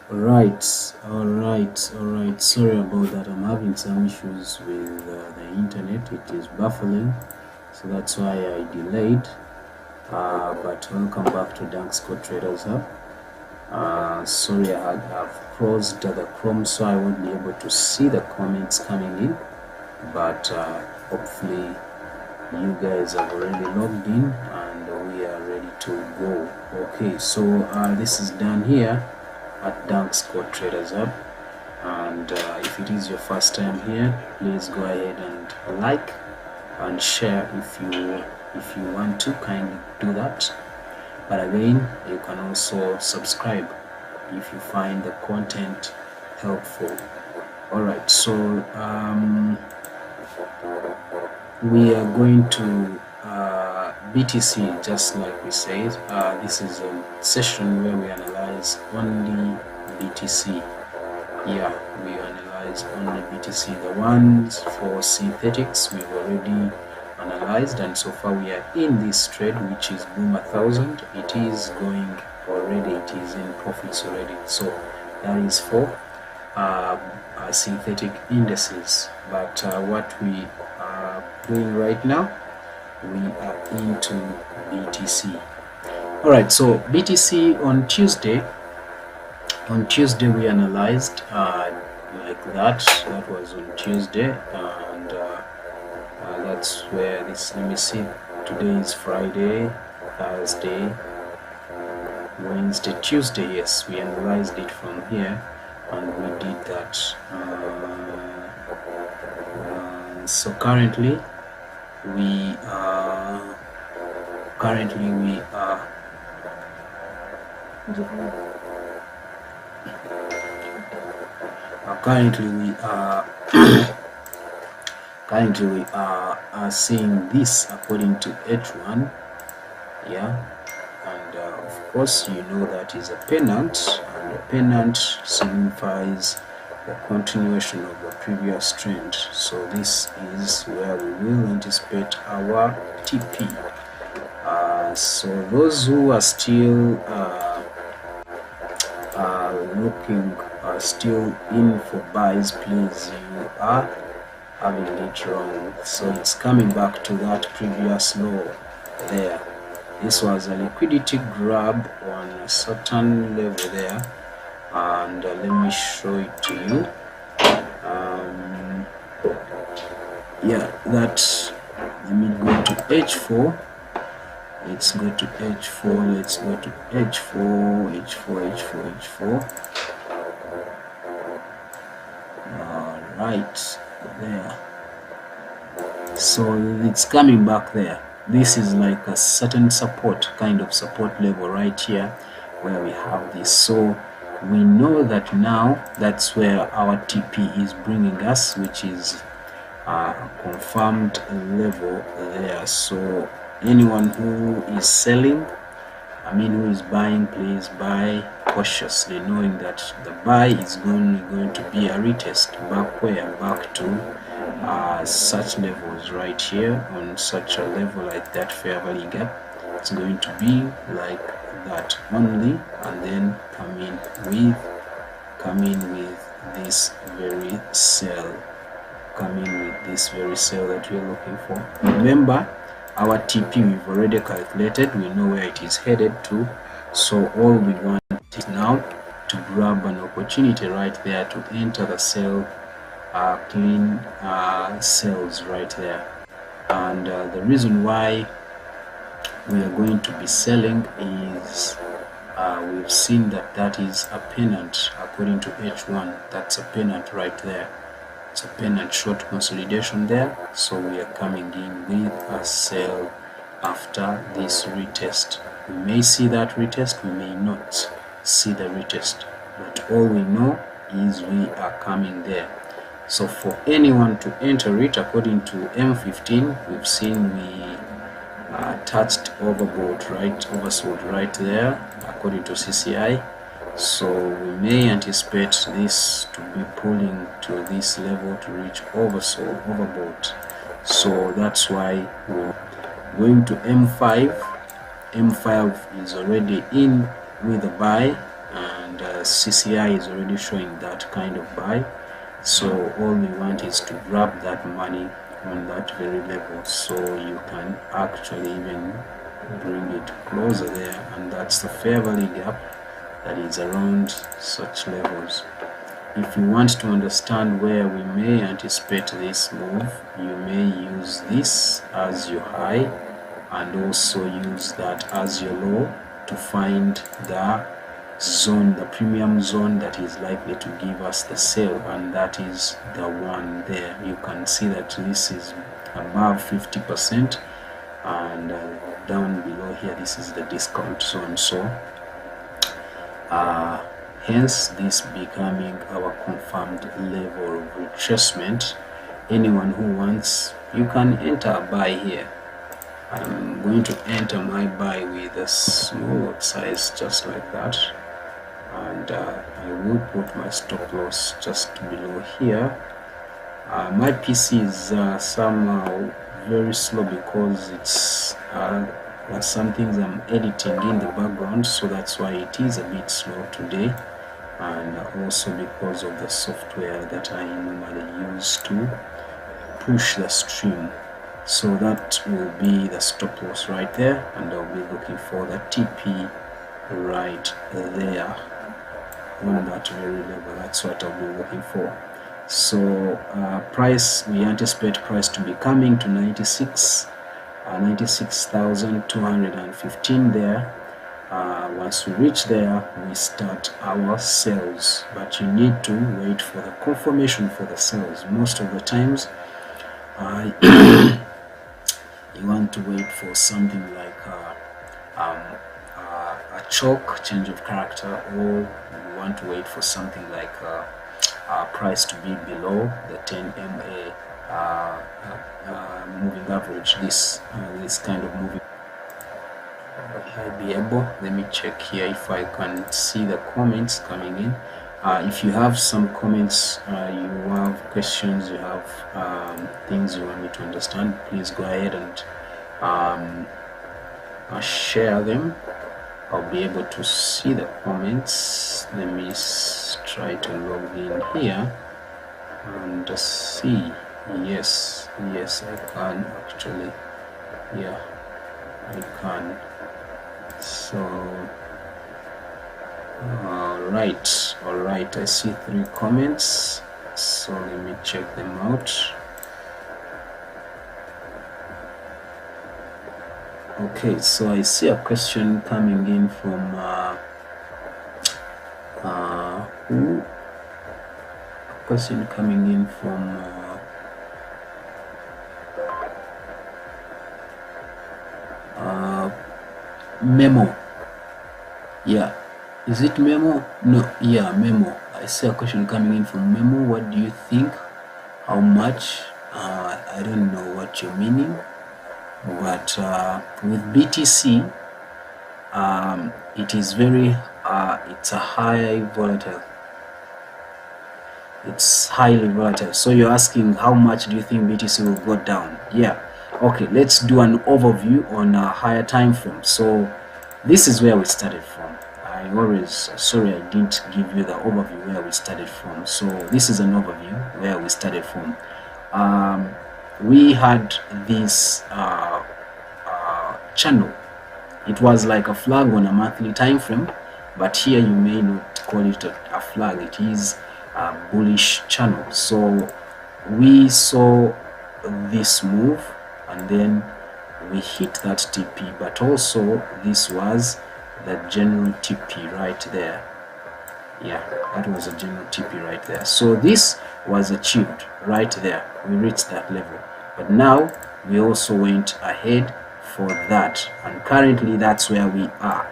All right. Sorry about that. I'm having some issues with the internet. It is buffering, so that's why I delayed. But welcome back to Danksco Traders Hub. Sorry, I've closed the Chrome, so I won't be able to see the comments coming in. But hopefully, you guys have already logged in and we are ready to go. Okay, so this is done here at Danksco Traders Hub. And if it is your first time here, please go ahead and like and share if you want to. Kindly do that. But again, you can also subscribe if you find the content helpful. Alright, so we are going to BTC, just like we said. This is a session where we analyze only BTC. Yeah, we analyze only BTC. The ones for synthetics we've already analyzed, and so far we are in this trade, which is boom 1000. It is going already, it is in profits already. So that is for synthetic indices. But what we are doing right now, we are into BTC. All right, so BTC on Tuesday we analyzed like that was on Tuesday, and that's where this, let me see, today is Friday, Thursday, Wednesday, Tuesday. Yes, we analyzed it from here and we did that. So currently we are currently we are seeing this according to H1. Yeah, and of course you know that is a pennant, and a pennant signifies the continuation of the previous trend. So this is where we will anticipate our TP. So those who are still still in for buys, please, you are having it wrong. So it's coming back to that previous low there. This was a liquidity grab on a certain level there, and let me show it to you. Yeah, that, let me go to H4. Let's go to H4. Let's go to H4, H4. All right, there. So it's coming back there. This is like a certain support, kind of support level right here where we have this. So we know that now that's where our TP is bringing us, which is a confirmed level there. So anyone who is selling, who is buying, please buy cautiously, knowing that the buy is going to be a retest back where, back to such levels right here, on such a level like that fair value gap. It's going to be like that only, and then come in with this very sell, that we're looking for. Remember, our TP we've already calculated, we know where it is headed to. So all we want is now to grab an opportunity right there to enter the sell, clean sales right there. And the reason why we are going to be selling is we've seen that is a pennant according to H1. That's a pennant right there. It's a pennant short consolidation there. So we are coming in with a sell after this retest. We may see that retest, we may not see the retest, but all we know is we are coming there. So for anyone to enter it, according to M15, we've seen we touched oversold right there according to CCI. So we may anticipate this to be pulling to this level to reach overbought. So that's why we're going to M5. M5 is already in with a buy, and CCI is already showing that kind of buy. So all we want is to grab that money on that very level, so you can actually even bring it closer there, and that's the fair value gap that is around such levels. If you want to understand where we may anticipate this move, you may use this as your high and also use that as your low to find the zone, the premium zone that is likely to give us the sale, and that is the one there. You can see that this is above 50%, and down below here this is the discount zone. So hence this becoming our confirmed level of retracement. Anyone who wants, you can enter a buy here. I'm going to enter my buy with a small size just like that, and I will put my stop loss just below here. My PC is somehow very slow because it's some things I'm editing in the background, so that's why it is a bit slow today, and also because of the software that I normally use to push the stream. So that will be the stop loss right there, and I'll be looking for the TP right there on that very level. That's what I'll be looking for. So price, we anticipate price to be coming to 96,215 there. Once we reach there, we start our sales, but you need to wait for the confirmation for the sales. Most of the times you want to wait for something like a choke, change of character, or you want to wait for something like price to be below the 10 MA moving average. This kind of moving. I'll be able, let me check here if I can see the comments coming in. If you have some comments, you have questions, you have things you want me to understand, please go ahead and share them. I'll be able to see the comments. Let me try to log in here and see. Yes, I can actually. Yeah, I can. So all right, I see 3 comments, so let me check them out. Okay, so I see a question coming in from who? A question coming in from Memo. Yeah, is it Memo? No, yeah, Memo. I see a question coming in from Memo. What do you think? How much? I don't know what you're meaning, but with BTC, it is very it's a high volatile. It's highly volatile. So you're asking how much do you think BTC will go down? Yeah. Okay, let's do an overview on a higher time frame. So this is where we started from. Sorry I didn't give you the overview where we started from. So this is an overview where we started from. We had this channel. It was like a flag on a monthly time frame, but here you may not call it a flag. It is a bullish channel. So we saw this move, and then we hit that TP, but also this was the general TP right there. Yeah, that was a general TP right there. So this was achieved right there. We reached that level, but now we also went ahead for that, and currently that's where we are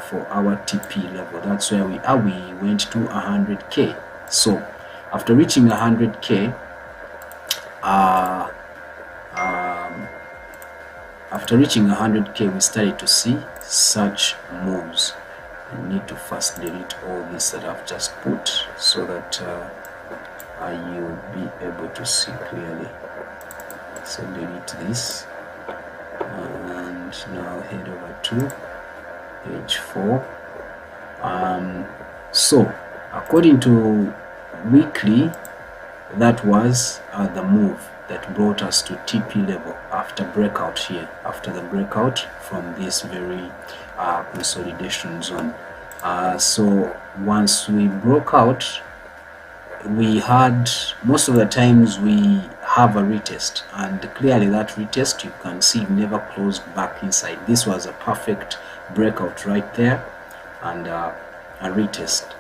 for our TP level. That's where we are. We went to 100k. So after reaching 100k, after reaching 100k, we started to see such moves. I need to first delete all this that I've just put so that you'll be able to see clearly. So delete this, and now head over to page 4. So according to weekly, that was the move that brought us to TP level after breakout here, after the breakout from this very consolidation zone. So once we broke out, we had, most of the times we have a retest, and clearly that retest, you can see, never closed back inside. This was a perfect breakout right there, and a retest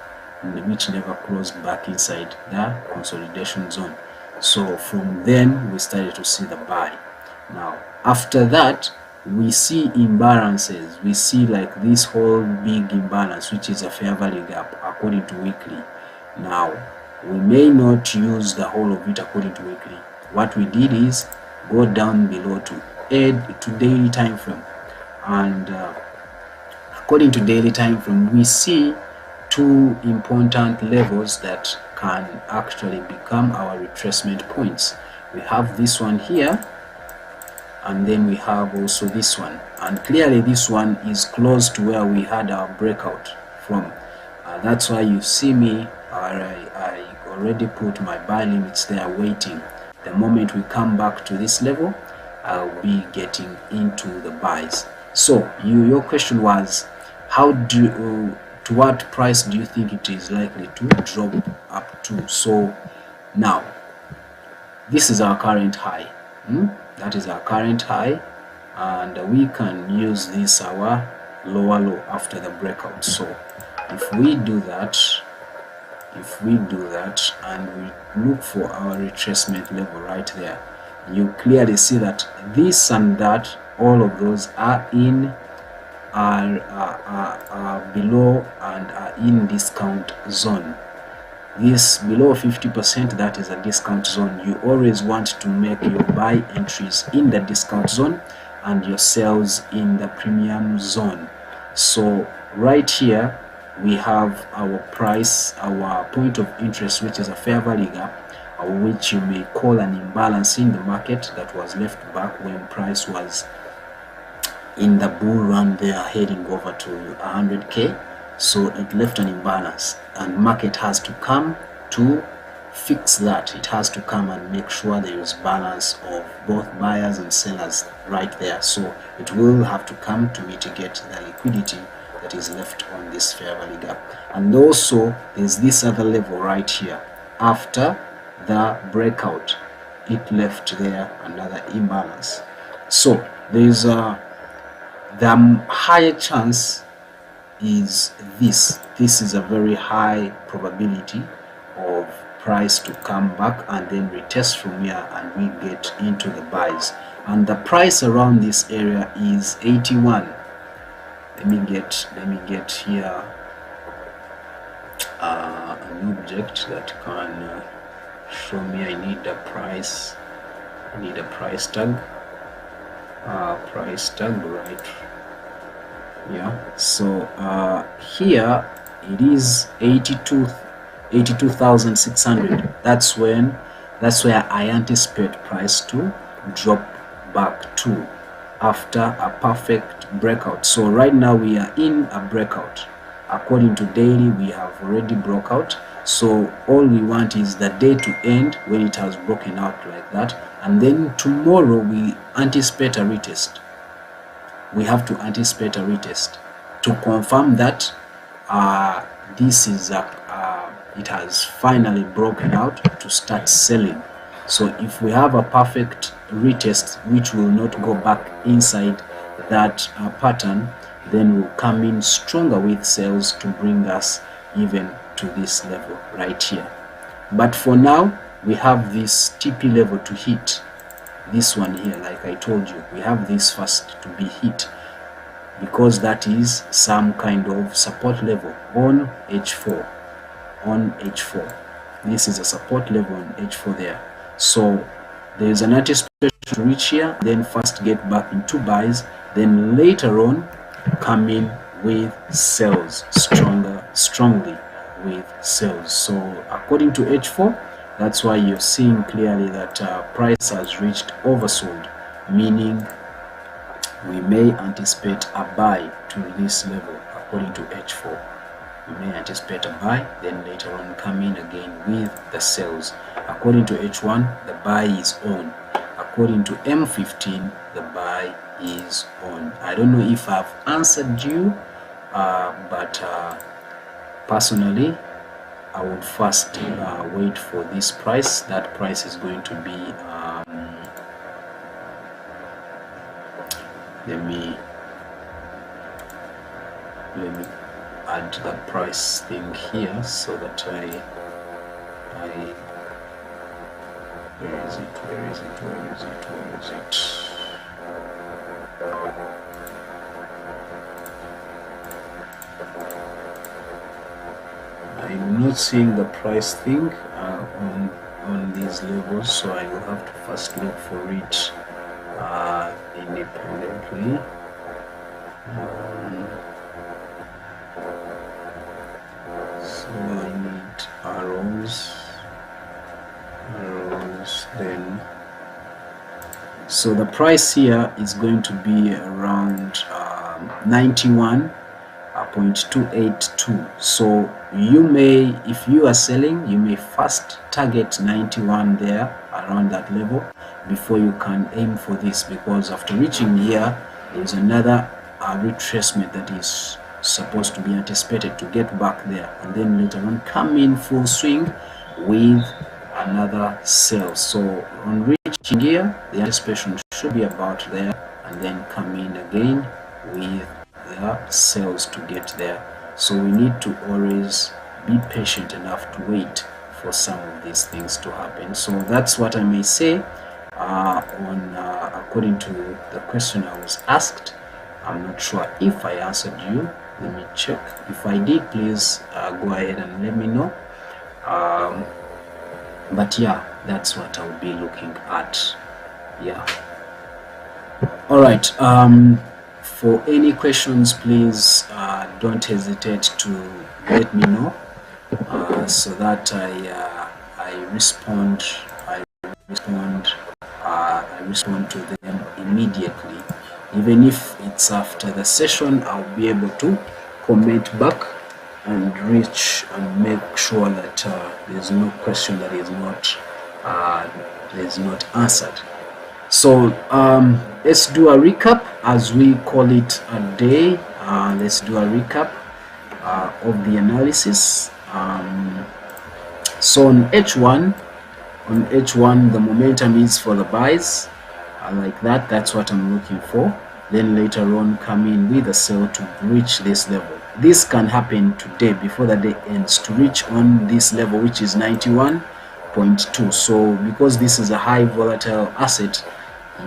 which never closed back inside the consolidation zone. So from then we started to see the buy. Now after that, we see imbalances. We see like this whole big imbalance, which is a fair value gap according to weekly. Now we may not use the whole of it according to weekly. What we did is go down below to add to daily time frame, and according to daily time frame, we see two important levels that can actually become our retracement points. We have this one here, and then we have also this one, and clearly this one is close to where we had our breakout from. That's why you see me, I already put my buy limits there waiting. The moment we come back to this level, I'll be getting into the buys. So your question was, how do to what price do you think it is likely to drop up to? So now this is our current high. That is our current high, and we can use this our lower low after the breakout. So if we do that and we look for our retracement level right there, you clearly see that this and that, all of those are in are below and are in discount zone. This below 50%, that is a discount zone. You always want to make your buy entries in the discount zone and your sells in the premium zone. So right here we have our price, our point of interest, which is a fair value gap, which you may call an imbalance in the market that was left back when price was in the bull run there, heading over to 100k. So it left an imbalance, and market has to come to fix that. It has to come and make sure there is balance of both buyers and sellers right there. So it will have to come to mitigate the liquidity that is left on this fair value gap. And also there's this other level right here. After the breakout, it left there another imbalance. So there's the higher chance is this is a very high probability of price to come back and then retest from here, and we get into the buys. And the price around this area is 81. Let me get here an object that can show me. I need a price tag. Price tag right. Yeah, so here it is 82,600. That's where I anticipate price to drop back to after a perfect breakout. So right now we are in a breakout. According to daily, we have already broke out. So all we want is the day to end when it has broken out like that, and then tomorrow we anticipate a retest. We have to anticipate a retest to confirm that this is it has finally broken out to start selling. So if we have a perfect retest which will not go back inside that pattern, then we'll come in stronger with sales to bring us even to this level right here. But for now, we have this TP level to hit. This one here, like I told you, we have this first to be hit, because that is some kind of support level on H4. This is a support level on H4 there. So there is an anticipation to reach here, then first get back into buys, then later on come in with sales, strongly with sales. So according to H4, that's why you're seeing clearly that price has reached oversold, meaning we may anticipate a buy to this level according to H4. you may anticipate a buy, then later on come in again with the sells. According to H1, the buy is on. According to M15, the buy is on. I don't know if I've answered you, but personally, I would first wait for this price. That price is going to be let me add that price thing here so that where is it? I'm not seeing the price thing on these levels, so I will have to first look for it independently. So I need arrows then. So the price here is going to be around 91.282. So you may, if you are selling, you may first target 91 there, around that level, before you can aim for this, because after reaching here there's another retracement that is supposed to be anticipated to get back there, and then later on come in full swing with another sell. So on reaching here, the anticipation should be about there, and then come in again with the sales to get there. So we need to always be patient enough to wait for some of these things to happen. So that's what I may say according to the question I was asked. I'm not sure if I answered you. Let me check. If I did, please go ahead and let me know. But yeah, that's what I'll be looking at. Yeah. All right. For any questions, please don't hesitate to let me know so that I respond to them immediately. Even if it's after the session, I'll be able to comment back and reach and make sure that there's no question that is not answered. So let's do a recap, as we call it a day. Let's do a recap of the analysis. So on H1, the momentum is for the buys. Like that, that's what I'm looking for. Then later on come in with a sell to reach this level. This can happen today before the day ends, to reach on this level, which is 91.2. so because this is a high volatile asset,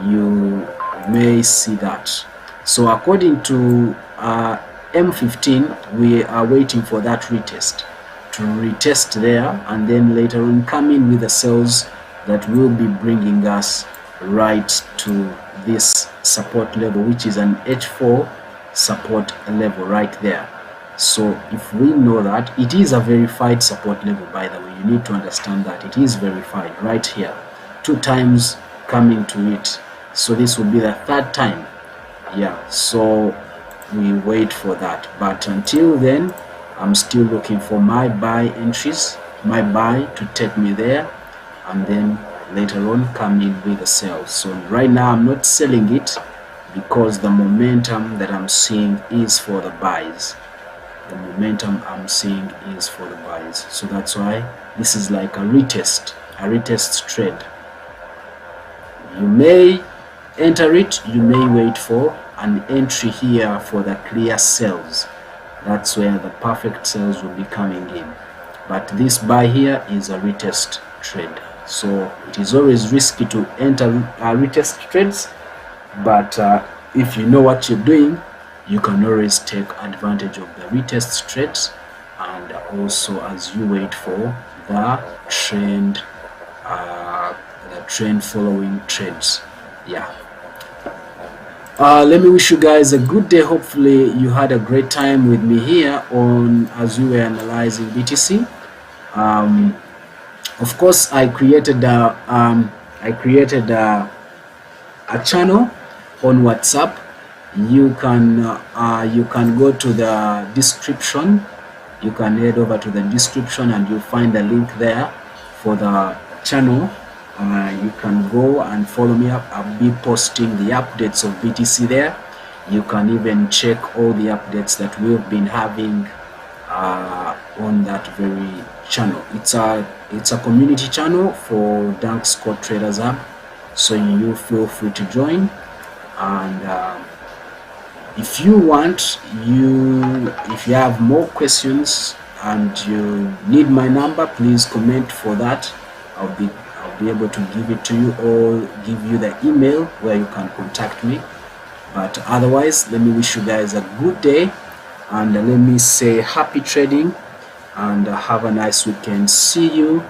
you may see that. So according to M15, we are waiting for that retest to retest there, and then later on come in with the sells that will be bringing us right to this support level, which is an H4 support level right there. So if we know that it is a verified support level, by the way, you need to understand that it is verified right here, 2 times coming to it. So this will be the 3rd time. Yeah, so we wait for that, but until then I'm still looking for my buy entries, my buy to take me there, and then later on come in with a sell. So right now I'm not selling it because the momentum that I'm seeing is for the buys. The momentum I'm seeing is for the buys. So that's why this is like a retest trade. You may enter it, you may wait for an entry here for the clear sells. That's where the perfect sells will be coming in. But this buy here is a retest trade. So it is always risky to enter retest trades, but if you know what you're doing, you can always take advantage of the retest trades, and also as you wait for the trend following trades. Yeah. Let me wish you guys a good day. Hopefully you had a great time with me here on as we were analyzing BTC. Of course, I created a channel on WhatsApp. You can go to the description you can head over to the description and you'll find a link there for the channel. You can go and follow me up. I'll be posting the updates of BTC there. You can even check all the updates that we've been having on that very channel. It's a community channel for Dank Scott Traders Hub, so you feel free to join. And if you want, if you have more questions and you need my number, please comment for that. I'll be able to give it to you, or give you the email where you can contact me. But otherwise, let me wish you guys a good day, and let me say happy trading, and have a nice weekend. See you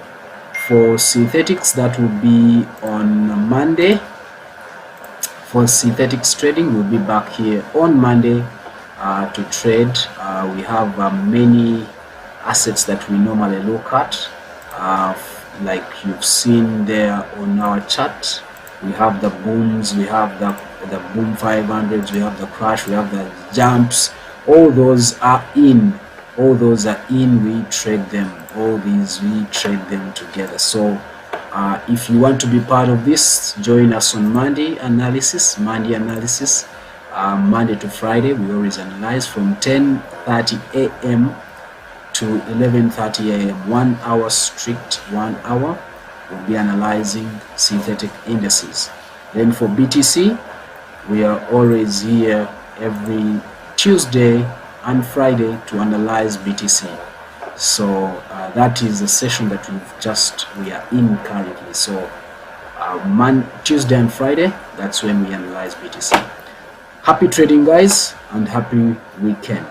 for synthetics. That will be on Monday. For synthetics trading, we'll be back here on Monday to trade. We have many assets that we normally look at, like you've seen there on our chart. We have the booms, we have the boom 500s, we have the crash, we have the jumps. All those are in. We trade them. All these, we trade them together. So if you want to be part of this, join us on Monday analysis. Monday to Friday, we always analyze from 10:30 a.m. to 11:30 a.m. 1 hour strict, 1 hour. We'll be analyzing synthetic indices. Then for BTC, we are always here every Tuesday and Friday to analyze BTC. So that is the session that we are in currently. So Tuesday and Friday, that's when we analyze BTC. Happy trading, guys, and happy weekend.